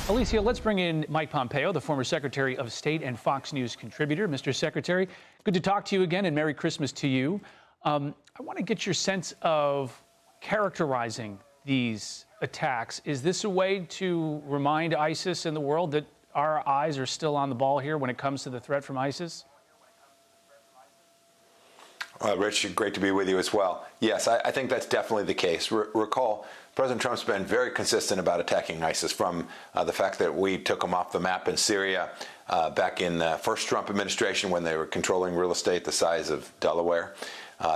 Alicia, let's bring in Mike Pompeo, the former Secretary of State and Fox News contributor. Mr. Secretary, good to talk to you again, and Merry Christmas to you. I want to get your sense of characterizing these attacks. Is this a way to remind ISIS and the world that our eyes are still on the ball here when it comes to the threat from ISIS? Rich, great to be with you as well. Yes, I think that's definitely the case. Recall, President Trump's been very consistent about attacking ISIS, from the fact that we took them off the map in Syria back in the first Trump administration when they were controlling real estate the size of Delaware.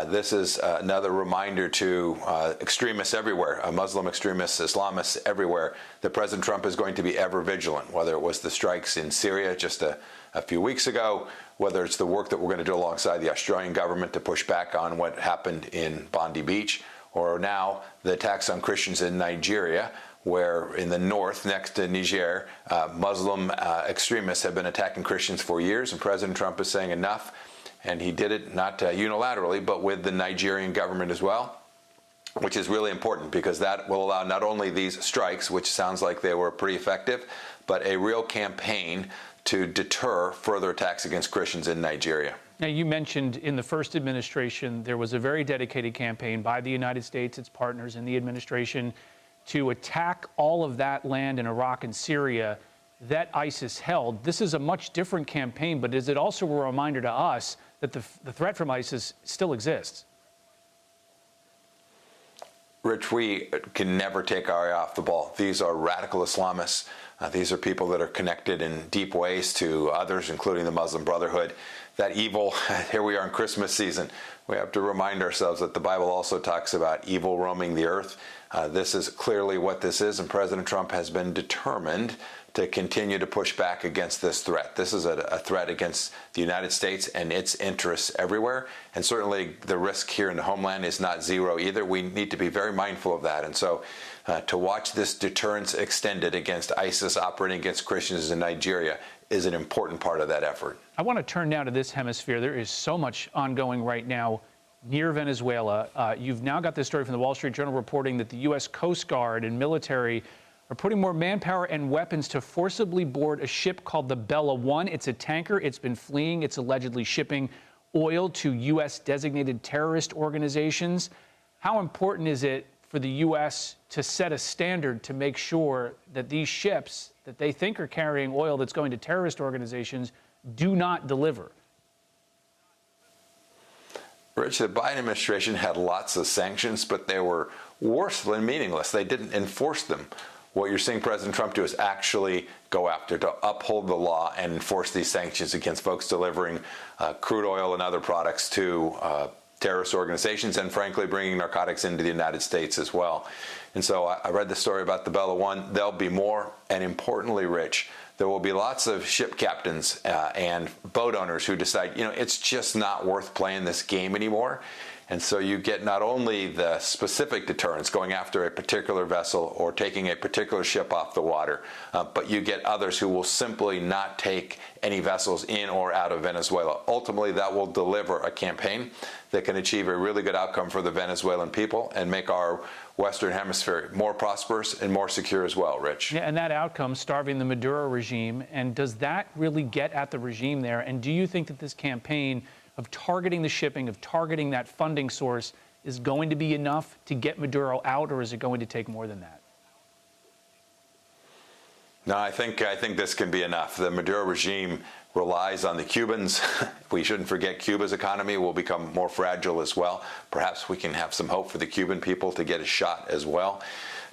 This is another reminder to extremists everywhere, Muslim extremists, Islamists everywhere, that President Trump is going to be ever vigilant, whether it was the strikes in Syria just a few weeks ago, whether it's the work that we're going to do alongside the Australian government to push back on what happened in Bondi Beach, or now the attacks on Christians in Nigeria, where in the north, next to Niger, Muslim extremists have been attacking Christians for years, and President Trump is saying enough. And he did it not unilaterally, but with the Nigerian government as well, which is really important because that will allow not only these strikes, which sounds like they were pretty effective, but a real campaign to deter further attacks against Christians in Nigeria. Now, you mentioned in the first administration there was a very dedicated campaign by the United States, its partners in the administration, to attack all of that land in Iraq and Syria that ISIS held. This is a much different campaign, but is it also a reminder to us that the threat from ISIS still exists? Rich, we can never take our eye off the ball. These are radical Islamists. These are people that are connected in deep ways to others, including the Muslim Brotherhood. That evil, here we are in Christmas season, we have to remind ourselves that the Bible also talks about evil roaming the earth. This is clearly what this is, and President Trump has been determined to continue to push back against this threat. This is a threat against the United States and its interests everywhere. And certainly the risk here in the homeland is not zero either. We need to be very mindful of that. And so to watch this deterrence extended against ISIS operating against Christians in Nigeria is an important part of that effort. I want to turn now to this hemisphere. There is so much ongoing right now near Venezuela. You've now got this story from the Wall Street Journal reporting that the U.S. Coast Guard and military are putting more manpower and weapons to forcibly board a ship called the Bella One. It's a tanker. It's been fleeing. It's allegedly shipping oil to U.S. designated terrorist organizations. How important is it for the U.S. to set a standard to make sure that these ships that they think are carrying oil that's going to terrorist organizations do not deliver? Rich, the Biden administration had lots of sanctions, but they were worse than meaningless. They didn't enforce them. What you're seeing President Trump do is actually go after, to uphold the law and enforce these sanctions against folks delivering crude oil and other products to terrorist organizations, and frankly bringing narcotics into the United States as well. And so I read the story about the Bella One. There'll be more, and importantly, Rich, there will be lots of ship captains and boat owners who decide, it's just not worth playing this game anymore. And so you get not only the specific deterrence, going after a particular vessel or taking a particular ship off the water, but you get others who will simply not take any vessels in or out of Venezuela. Ultimately, that will deliver a campaign that can achieve a really good outcome for the Venezuelan people and make our Western Hemisphere more prosperous and more secure as well, Rich. Yeah, and that outcome, starving the Maduro regime, and does that really get at the regime there? And do you think that this campaign of targeting the shipping, of targeting that funding source, is going to be enough to get Maduro out, or is it going to take more than that? No, I think this can be enough. The Maduro regime relies on the Cubans. We shouldn't forget Cuba's economy will become more fragile as well. Perhaps we can have some hope for the Cuban people to get a shot as well.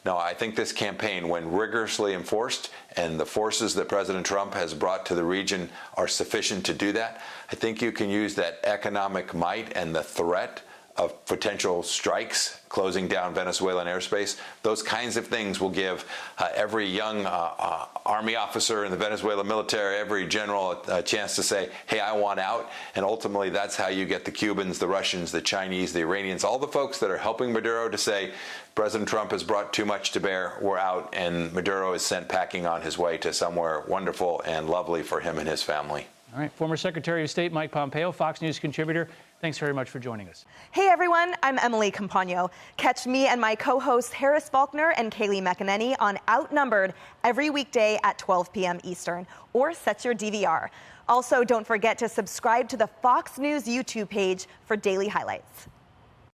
No, I think this campaign, when rigorously enforced, and the forces that President Trump has brought to the region are sufficient to do that, I think you can use that economic might and the threat of potential strikes, closing down Venezuelan airspace. Those kinds of things will give every young army officer in the Venezuelan military, every general, a chance to say, hey, I want out. And ultimately, that's how you get the Cubans, the Russians, the Chinese, the Iranians, all the folks that are helping Maduro to say, President Trump has brought too much to bear, we're out, and Maduro is sent packing on his way to somewhere wonderful and lovely for him and his family. All right, former Secretary of State Mike Pompeo, Fox News contributor. Thanks very much for joining us. Hey everyone, I'm Emily Campagno. Catch me and my co-hosts Harris Faulkner and Kaylee McEnany on Outnumbered every weekday at 12 p.m. Eastern, or set your DVR. Also, don't forget to subscribe to the Fox News YouTube page for daily highlights.